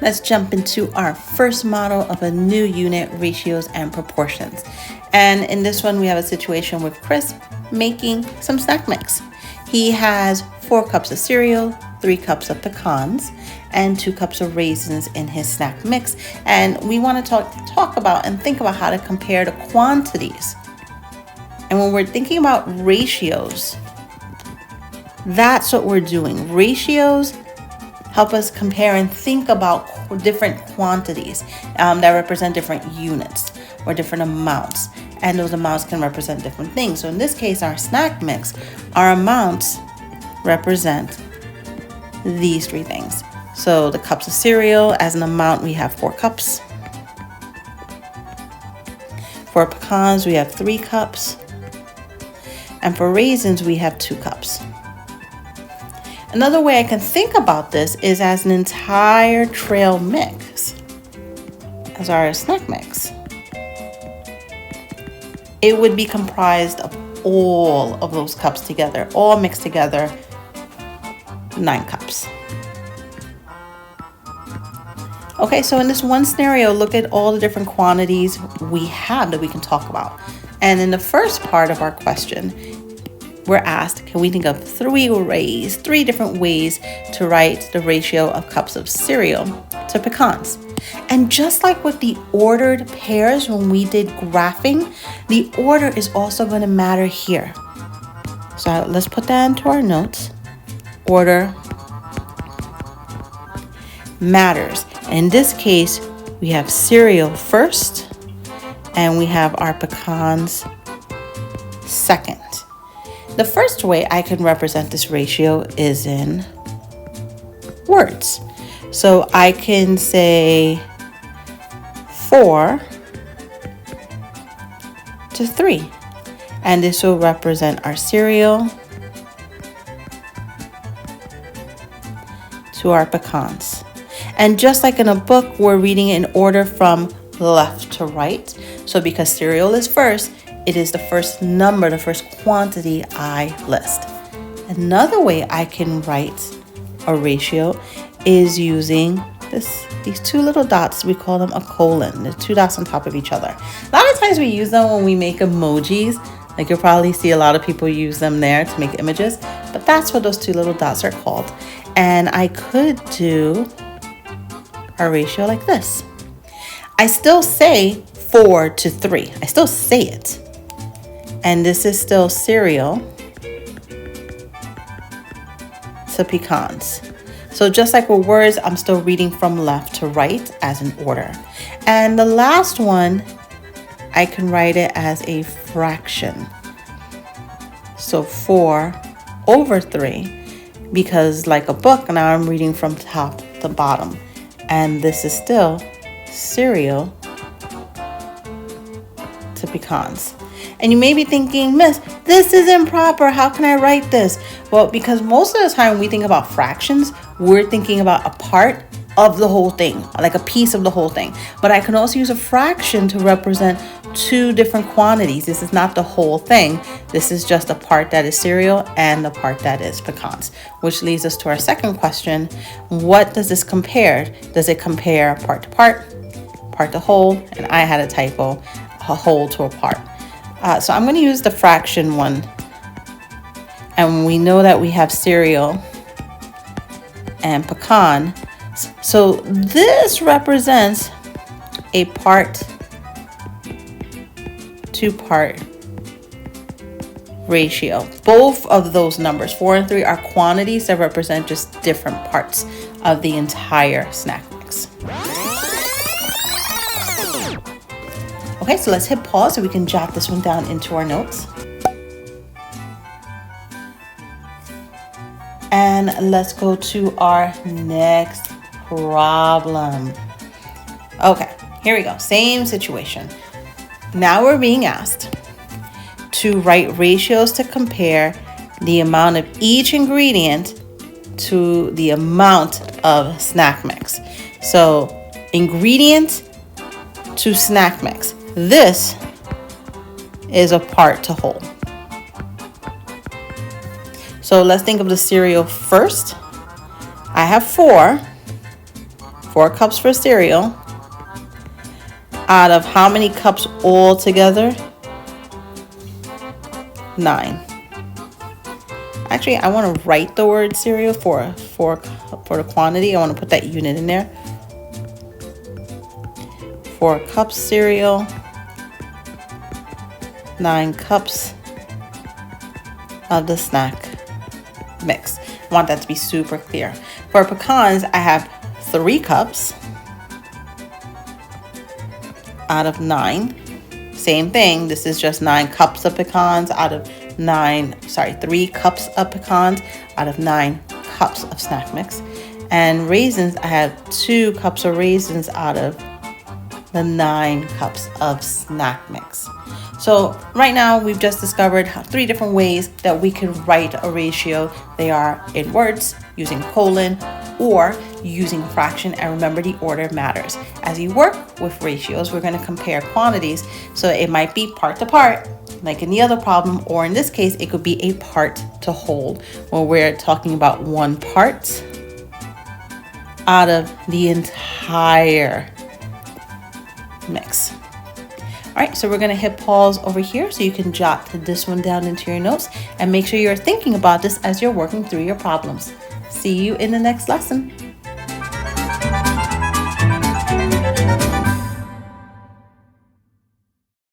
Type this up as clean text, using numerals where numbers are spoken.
let's jump into our first model of a new unit, ratios and proportions. And in this one, we have a situation with Chris making some snack mix. He has 4 cups of cereal, 3 cups of pecans, and 2 cups of raisins in his snack mix. And we want to talk about and think about how to compare the quantities. And when we're thinking about ratios, that's what we're doing. Ratios help us compare and think about different quantities that represent different units or different amounts. And those amounts can represent different things. So in this case, our snack mix, our amounts represent these 3 things. So the cups of cereal, as an amount, we have 4 cups. For pecans, we have 3 cups. And for raisins, we have 2 cups. Another way I can think about this is as an entire trail mix, as our snack mix. It would be comprised of all of those cups together, all mixed together, 9 cups. Okay, so in this one scenario, look at all the different quantities we have that we can talk about. And in the first part of our question, we're asked, can we think of 3 different ways to write the ratio of cups of cereal to pecans? And just like with the ordered pairs when we did graphing, the order is also going to matter here. So let's put that into our notes. Order matters. In this case, we have cereal first and we have our pecans second. The first way I can represent this ratio is in words. So I can say 4 to 3. And this will represent our cereal to our pecans. And just like in a book, we're reading in order from left to right. So because cereal is first, it is the first number, the first quantity I list. Another way I can write a ratio is using these 2 little dots. We call them a colon. The 2 dots on top of each other. A lot of times we use them when we make emojis. Like you'll probably see a lot of people use them there to make images. But that's what those 2 little dots are called. And I could do a ratio like this. I still say 4 to 3. I still say it. And this is still cereal to pecans. So just like with words, I'm still reading from left to right as an order. And the last one, I can write it as a fraction. So 4 over 3, because like a book, now I'm reading from top to bottom. And this is still cereal to pecans. And you may be thinking, Miss, this is improper. How can I write this? Well, because most of the time when we think about fractions, we're thinking about a part of the whole thing, like a piece of the whole thing. But I can also use a fraction to represent 2 different quantities. This is not the whole thing. This is just a part that is cereal and the part that is pecans, which leads us to our second question. What does this compare? Does it compare part to part to whole? And I had a typo, a whole to a part. So I'm going to use the fraction one. And we know that we have cereal and pecan. So this represents a part to part ratio. Both of those numbers, 4 and 3, are quantities that represent just different parts of the entire snack mix. Okay, so let's hit pause so we can jot this one down into our notes. And let's go to our next problem. Okay, here we go. Same situation. Now we're being asked to write ratios to compare the amount of each ingredient to the amount of snack mix. So ingredient to snack mix. This is a part to whole. So let's think of the cereal first. I have 4 4 cups for cereal out of how many cups all together? 9. Actually, I want to write the word cereal for the quantity. I want to put that unit in there. 4 cups cereal, 9 cups of the snack mix. I want that to be super clear. For pecans, I have 3 cups out of 9. Same thing. This is just 9 cups of pecans out of 3 cups of pecans out of 9 cups of snack mix. And raisins, I have 2 cups of raisins out of the 9 cups of snack mix. So right now we've just discovered 3 different ways that we can write a ratio. They are in words, using colon, or using a fraction. And remember, the order matters. As you work with ratios, we're going to compare quantities. So it might be part to part, like in the other problem, or in this case, it could be a part to whole, where we're talking about 1 part out of the entire mix. All right, so we're going to hit pause over here so you can jot this one down into your notes, and make sure you're thinking about this as you're working through your problems. See you in the next lesson.